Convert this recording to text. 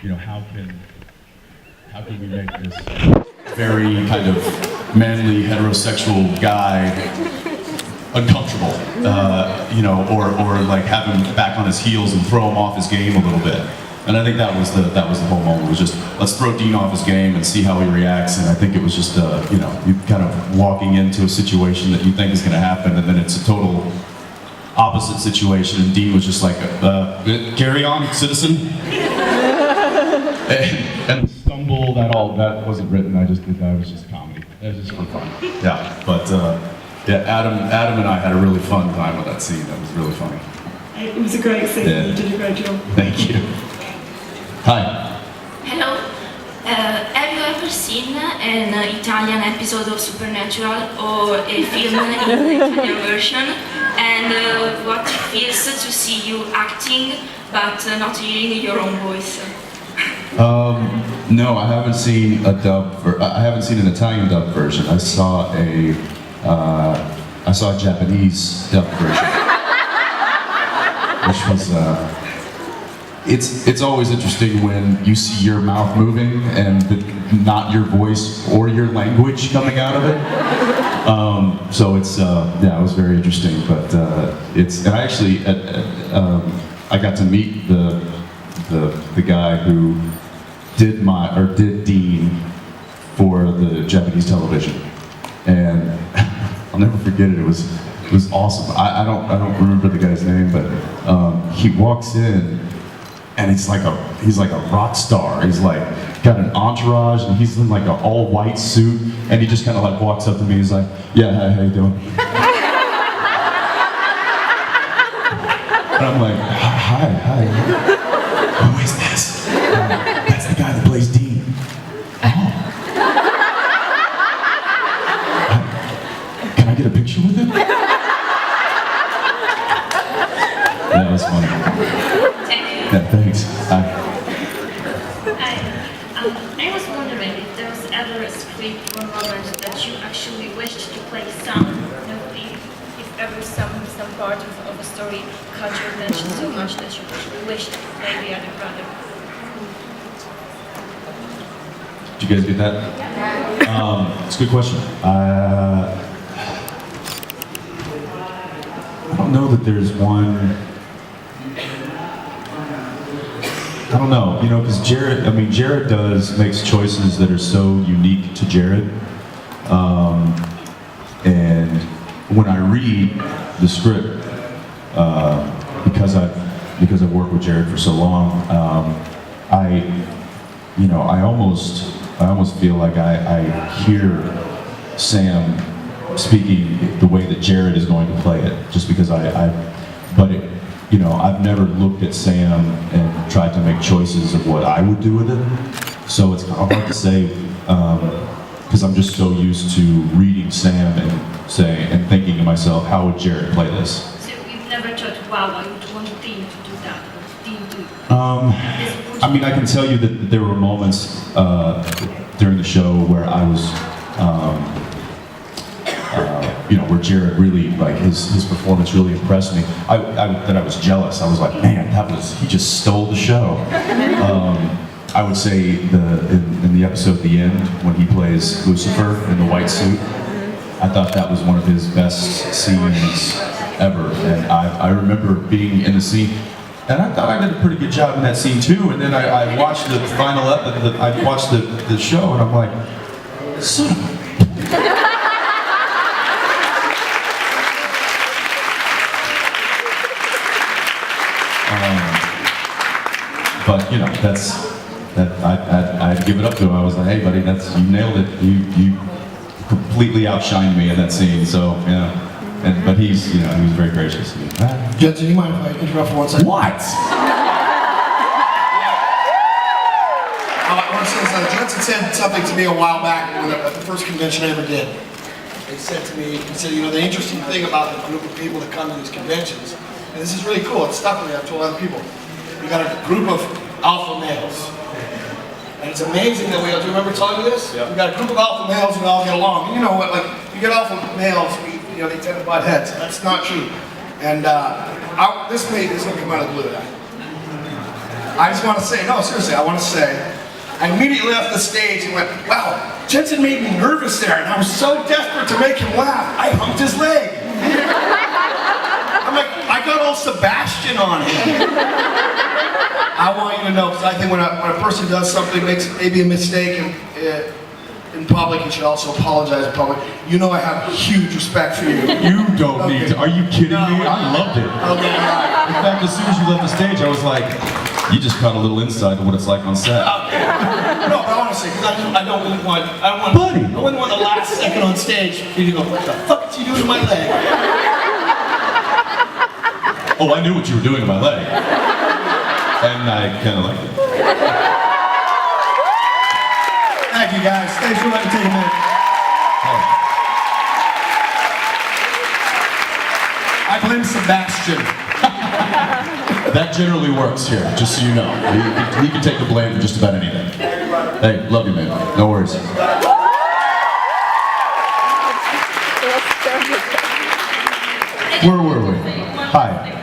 you know, how can we make this very kind of manly heterosexual guy uncomfortable, you know, or like have him back on his heels and throw him off his game a little bit. And I think that was the whole moment. It was just, let's throw Dean off his game and see how he reacts. And I think it was just, you know, you kind of walking into a situation that you think is going to happen, and then it's a total opposite situation. And Dean was just like, carry on, citizen. and stumble, that wasn't written. I just did that. It was just comedy. It was just for fun. Yeah, but yeah, Adam and I had a really fun time with that scene. That was really funny. It was a great scene. Yeah. You did a great job. Thank you. Hi. Hello. Have you ever seen an Italian episode of Supernatural or a film in the Italian version? And what it feels to see you acting but not hearing your own voice? No, I haven't seen a I haven't seen an Italian dubbed version. I saw a Japanese dubbed version, which was. It's always interesting when you see your mouth moving and not your voice or your language coming out of it. So it's yeah, it was very interesting. But and I actually I got to meet the guy who did Dean for the Japanese television, and I'll never forget it. It was awesome. I don't remember the guy's name, but he walks in. And he's like a rock star. He's like got an entourage, and he's in like an all white suit, and he just kind of like walks up to me. He's like, "Yeah, hi, how you doing?" And I'm like, "Hi. Who is this?" That's the guy that plays Dean. Oh. Can I get a picture with him? That was funny. Yeah, thanks. I was wondering if there was ever a script or moment that you actually wished to play some, if ever some part of a story caught your attention so much that you wished to play the other brother. Did you guys get that? It's a good question. I don't know that there's one. I don't know, you know, because Jared makes choices that are so unique to Jared. And when I read the script, because I've worked with Jared for so long, I almost feel like I hear Sam speaking the way that Jared is going to play it, just because you know, I've never looked at Sam and tried to make choices of what I would do with it. So it's kind of hard to say, because I'm just so used to reading Sam and thinking to myself, how would Jared play this? So you've never thought, wow, I would want Dean to do that, what Dean do? I mean, I can tell you that there were moments during the show where I was, you know, where Jared really, like, his performance really impressed me. That I was jealous. I was like, man, he just stole the show. I would say in the episode at the end, when he plays Lucifer in the white suit, I thought that was one of his best scenes ever. And I remember being in the scene, and I thought I did a pretty good job in that scene too. And then I watched the final episode, I watched the show, and I'm like, son of a... But you know, I'd give it up to him. I was like, hey buddy, you nailed it. You completely outshined me in that scene. So yeah, but he was very gracious. Jensen, do you mind if I interrupt for 1 second? What? I want to say something. Jensen said something to me a while back at the first convention I ever did. He said to me, you know, the interesting thing about the group of people that come to these conventions, and this is really cool, it's stuck with me, I've told other people, you got a group of alpha males. And it's amazing that do you remember telling me this? Yeah. You got a group of alpha males and we all get along. And you know what, like, you get alpha males, you know, they tend to butt heads. That's not true. And this is going to come out of the blue. I just want to say, no, seriously, I want to say, I immediately left the stage and went, wow, Jensen made me nervous there, and I was so desperate to make him laugh, I humped his leg. I'm like, I got all Sebastian on him. I want you to know, because I think when a person does something, makes maybe a mistake in public, you should also apologize in public. You know I have huge respect for you. You don't need to. Are you kidding me? I loved it. Okay, all right. In fact, as soon as you left the stage, I was like, you just caught a little insight of what it's like on set. Okay. No, but honestly, because I don't really want, Buddy. I wouldn't want the last second on stage for you to go, what the fuck is you doing to my leg? Oh, I knew what you were doing to my leg. And I kind of liked it. Thank you guys. Thanks for letting me take a minute. Oh. I blame Sebastian. That generally works here, just so you know. He can take the blame for just about anything. Hey, love you, man. No worries. Where were we? Hi.